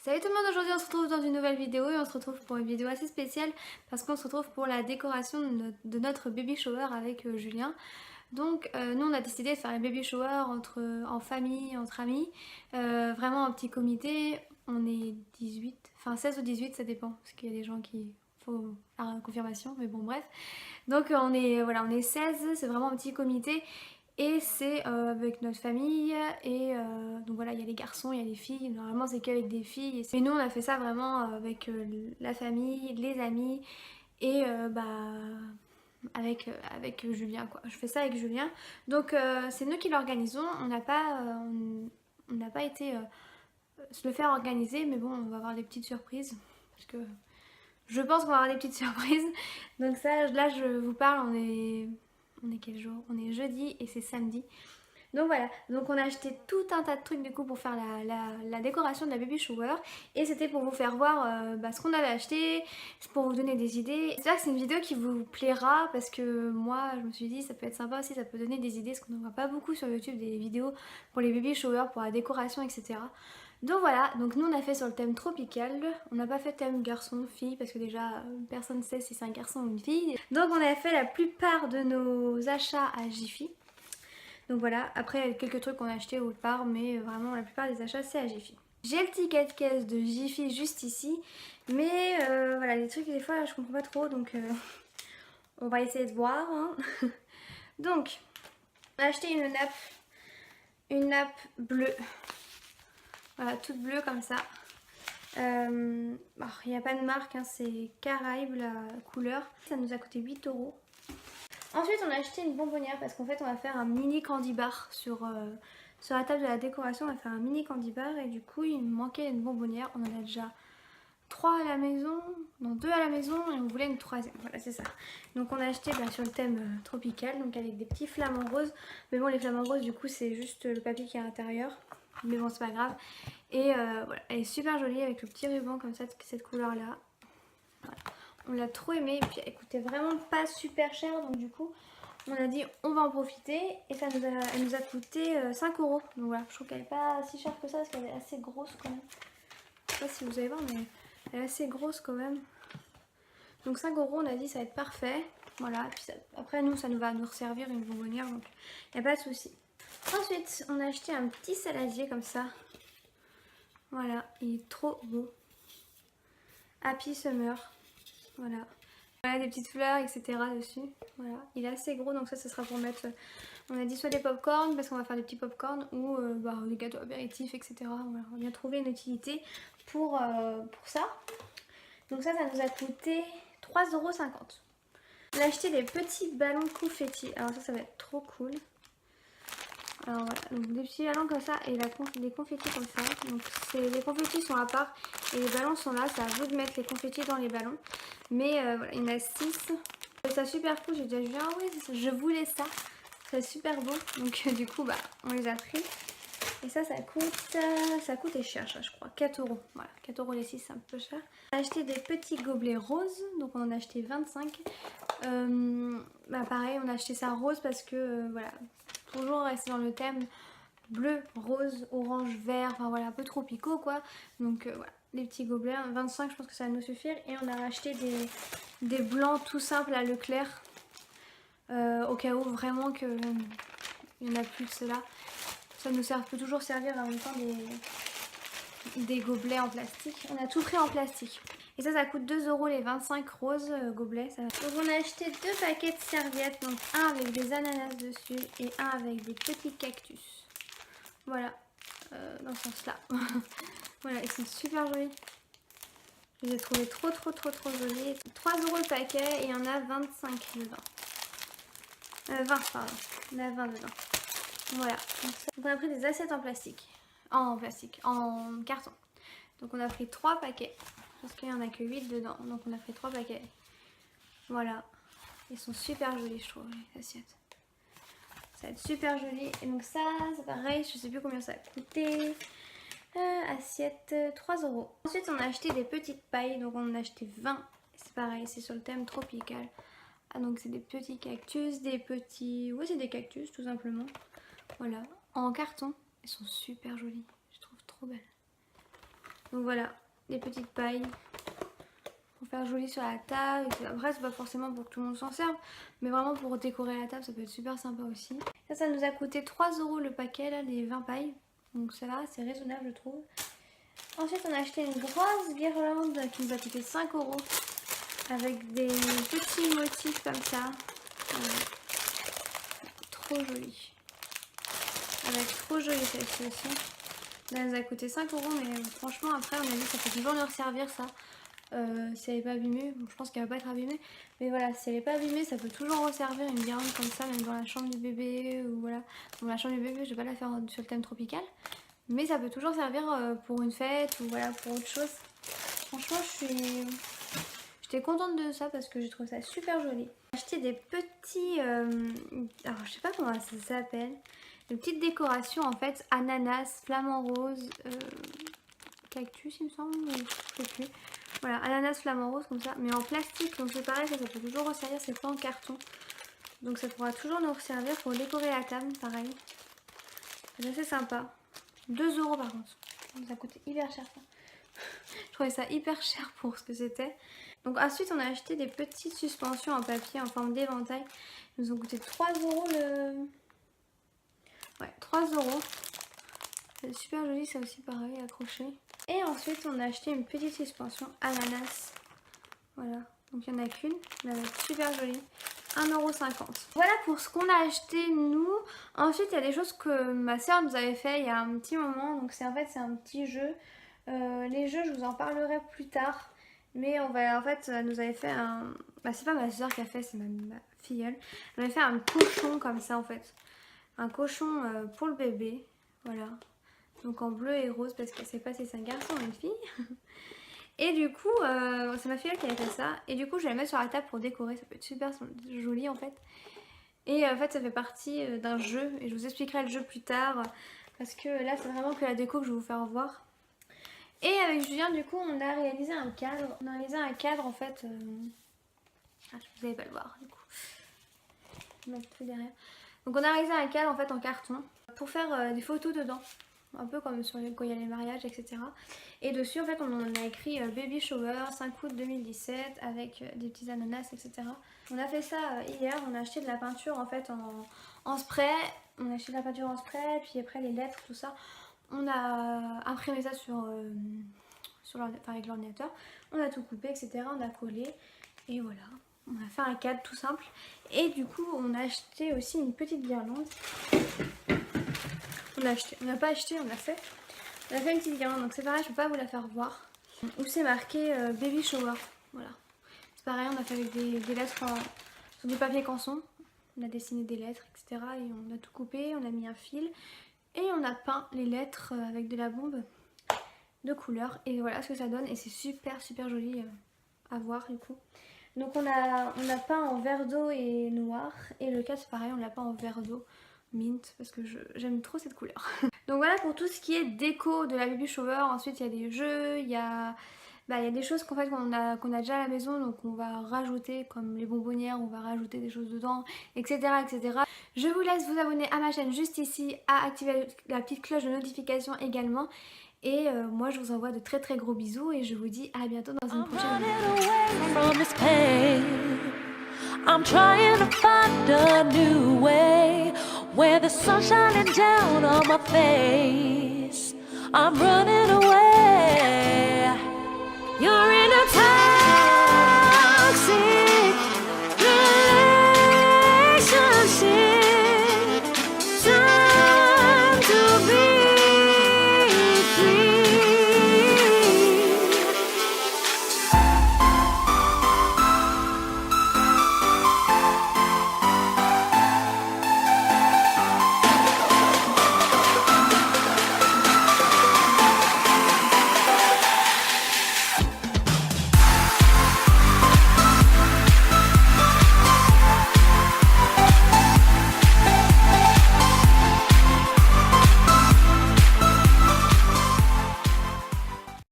Salut tout le monde, aujourd'hui on se retrouve dans une nouvelle vidéo et on se retrouve pour une vidéo assez spéciale parce qu'on se retrouve pour la décoration de notre baby shower avec Julien. Donc nous on a décidé de faire un baby shower en famille, entre amis, vraiment en petit comité. On est 18, enfin 16 ou 18 ça dépend parce qu'il y a des gens qui faut faire une confirmation mais bon bref. Donc on est 16, c'est vraiment un petit comité. Et c'est avec notre famille et donc voilà, il y a les garçons, il y a les filles, normalement c'est qu'avec des filles. Et nous on a fait ça vraiment avec la famille, les amis et avec Julien quoi. Je fais ça avec Julien. Donc c'est nous qui l'organisons, on n'a pas été se le faire organiser mais bon on va avoir des petites surprises parce que je pense qu'on va avoir des petites surprises. Donc ça là je vous parle, on est quel jour? On est jeudi et c'est samedi. Donc voilà, donc on a acheté tout un tas de trucs du coup pour faire la décoration de la baby shower. Et c'était pour vous faire voir ce qu'on avait acheté, pour vous donner des idées. J'espère que c'est une vidéo qui vous plaira parce que moi je me suis dit ça peut être sympa aussi, ça peut donner des idées parce qu'on ne voit pas beaucoup sur YouTube des vidéos pour les baby showers, pour la décoration etc. Donc voilà, donc nous on a fait sur le thème tropical, on n'a pas fait thème garçon-fille parce que déjà personne ne sait si c'est un garçon ou une fille. Donc on a fait la plupart de nos achats à Jiffy. Donc voilà, après il y a quelques trucs qu'on a achetés autre part, mais vraiment la plupart des achats c'est à Jiffy. J'ai le ticket de caisse de Jiffy juste ici, mais voilà, les trucs des fois je comprends pas trop, donc on va essayer de voir. Hein. Donc, on a acheté une nappe bleue, voilà, toute bleue comme ça. Il n'y a pas de marque, hein, c'est Caraïbes la couleur. Ça nous a coûté 8 €. Ensuite on a acheté une bonbonnière parce qu'en fait on va faire un mini candy bar sur la table de la décoration. On va faire un mini candy bar et du coup il me manquait une bonbonnière. On en a déjà 3 à la maison, non 2 à la maison et on voulait une troisième. Voilà c'est ça. Donc on a acheté sur le thème tropical, donc avec des petits flamants roses. Mais bon les flamants roses du coup c'est juste le papier qui est à l'intérieur. Mais bon c'est pas grave. Et voilà, elle est super jolie avec le petit ruban comme ça, cette couleur là. Voilà. On l'a trop aimé et puis elle coûtait vraiment pas super cher donc du coup on a dit on va en profiter et elle nous a coûté 5 €. Donc voilà, je trouve qu'elle n'est pas si chère que ça parce qu'elle est assez grosse quand même. Je sais pas si vous allez voir mais elle est assez grosse quand même. Donc 5 € on a dit ça va être parfait. Voilà, et puis après nous ça nous va nous resservir une bonbonnière donc il n'y a pas de souci. Ensuite on a acheté un petit saladier comme ça. Voilà, il est trop beau. Happy Summer. Voilà. Voilà des petites fleurs etc dessus. Voilà. Il est assez gros donc ça sera pour mettre, on a dit soit des pop-corn parce qu'on va faire des petits pop-corn ou des gâteaux apéritifs etc. Voilà. On va bien trouver une utilité pour ça. Donc ça nous a coûté 3,50 €. On a acheté des petits ballons confettis. Alors ça va être trop cool. Alors voilà, donc des petits ballons comme ça et les confettis comme ça. Donc les confettis sont à part et les ballons sont là. C'est à vous de mettre les confettis dans les ballons. Mais voilà, il y en a 6. Je trouvais ça super cool. J'ai déjà vu, ah ouais, je voulais ça. C'est super beau. Donc du coup, on les a pris. Et ça coûte cher, ça, je crois. 4 €. Voilà, 4 € les 6, c'est un peu cher. On a acheté des petits gobelets roses. Donc on en a acheté 25. Pareil, on a acheté ça rose parce que voilà. Toujours rester dans le thème bleu, rose, orange, vert, enfin voilà, un peu tropicaux quoi. Donc voilà, les petits gobelets, 25 je pense que ça va nous suffire. Et on a racheté des blancs tout simples à Leclerc. Au cas où vraiment qu'il n'y en a plus de cela. Ça nous peut toujours servir en même temps des gobelets en plastique. On a tout pris en plastique. Et ça coûte 2 € les 25 roses gobelets. Donc on a acheté 2 paquets de serviettes, donc un avec des ananas dessus et un avec des petits cactus. Voilà, dans ce sens là. Voilà, ils sont super jolis. Je les ai trouvés trop jolis. 3 € le paquet et il y en a 25 dedans. 20 pardon, il y en a 20 dedans. Voilà, donc on a pris des assiettes en plastique. En carton. Donc on a pris 3 paquets. Parce qu'il n'y en a que 8 dedans. Donc on a pris 3 paquets. Voilà. Ils sont super jolis je trouve les assiettes. Ça va être super joli. Et donc ça c'est pareil. Je sais plus combien ça a coûté. Assiette 3 €. Ensuite on a acheté des petites pailles. Donc on en a acheté 20. C'est pareil. C'est sur le thème tropical. Ah donc c'est des petits cactus. Des petits... Oui c'est des cactus tout simplement. Voilà. En carton. Elles sont super jolies. Je trouve trop belles. Donc voilà, des petites pailles pour faire joli sur la table. Après c'est pas forcément pour que tout le monde s'en serve, mais vraiment pour décorer la table ça peut être super sympa aussi. Ça nous a coûté 3 € le paquet là, les 20 pailles. Donc ça va, c'est raisonnable je trouve. Ensuite on a acheté une grosse guirlande qui nous a coûté 5 € avec des petits motifs comme ça. Trop joli. Avec trop joli celle-ci aussi. Là elle nous a coûté 5 €, mais franchement après on a dit que ça peut toujours nous resservir ça. Si elle n'est pas abîmée, bon, je pense qu'elle va pas être abîmée, mais voilà, si elle n'est pas abîmée ça peut toujours resservir une guirlande comme ça, même dans la chambre du bébé ou voilà. Dans la chambre du bébé je vais pas la faire sur le thème tropical, mais ça peut toujours servir pour une fête ou voilà pour autre chose. Franchement j'étais contente de ça parce que j'ai trouvé ça super joli. J'ai acheté des petits, alors je sais pas comment ça s'appelle, des petites décorations en fait, ananas, flamant rose, cactus il me semble, ou je sais plus. Voilà, ananas flamant rose comme ça, mais en plastique, donc c'est pareil, ça peut toujours resservir, c'est pas en carton. Donc ça pourra toujours nous servir pour décorer la table, pareil. C'est assez sympa. 2 € par contre. Ça a coûté hyper cher ça. Je trouvais ça hyper cher pour ce que c'était. Donc ensuite on a acheté des petites suspensions en papier en forme d'éventail. Ils nous ont coûté 3 € le... Ouais, 3 €. C'est super joli ça aussi pareil, accroché. Et ensuite on a acheté une petite suspension ananas. Voilà, donc il n'y en a qu'une, mais elle est super jolie. 1,50 €. Voilà pour ce qu'on a acheté nous. Ensuite il y a des choses que ma soeur nous avait fait il y a un petit moment. Donc c'est un petit jeu. Les jeux je vous en parlerai plus tard. Mais on va, en fait elle nous avait fait un... Bah c'est pas ma soeur qui a fait, c'est ma filleule. Elle avait fait un cochon comme ça en fait. Un cochon pour le bébé. Voilà. Donc en bleu et rose parce qu'elle sait pas si c'est un garçon ou une fille. Et du coup, c'est ma fille qui a fait ça. Et du coup, je vais la mettre sur la table pour décorer. Ça peut être super joli en fait. Et en fait, ça fait partie d'un jeu. Et je vous expliquerai le jeu plus tard. Parce que là, c'est vraiment que la déco que je vais vous faire voir. Et avec Julien, du coup, on a réalisé un cadre. On a réalisé un cadre en fait. Ah, vous n'allez pas le voir du coup. Je vais mettre tout derrière. Donc on a réalisé un cadre en fait en carton. Pour faire des photos dedans. Un peu comme sur quand il y a les mariages, etc. Et dessus, en fait, on a écrit Baby Shower 5 août 2017 avec des petits ananas, etc. On a fait ça hier. On a acheté de la peinture en fait en spray. On a acheté de la peinture en spray, puis après les lettres, tout ça. On a imprimé ça avec l'ordinateur. On a tout coupé, etc. On a collé. Et voilà. On a fait un cadre tout simple. Et du coup, on a acheté aussi une petite guirlande. On n'a pas acheté, on a fait. On a fait une petite guirlande, donc c'est pareil, je ne peux pas vous la faire voir. Où c'est marqué Baby Shower. Voilà. C'est pareil, on a fait avec des lettres sur du papier canson. On a dessiné des lettres, etc. Et on a tout coupé, on a mis un fil. Et on a peint les lettres avec de la bombe de couleur. Et voilà ce que ça donne. Et c'est super super joli à voir du coup. Donc on a peint en vert d'eau et noir. Et le cadre c'est pareil, on l'a peint en vert d'eau mint parce que j'aime trop cette couleur. Donc voilà pour tout ce qui est déco de la baby shower. Ensuite il y a des jeux, il y a des choses qu'on a déjà à la maison, donc on va rajouter comme les bonbonnières, on va rajouter des choses dedans, etc. etc. Je vous laisse vous abonner à ma chaîne juste ici, à activer la petite cloche de notification également. Et moi je vous envoie de très très gros bisous et je vous dis à bientôt dans une prochaine vidéo. I'm trying to find a new way where the sun's shining down on my face. I'm running away.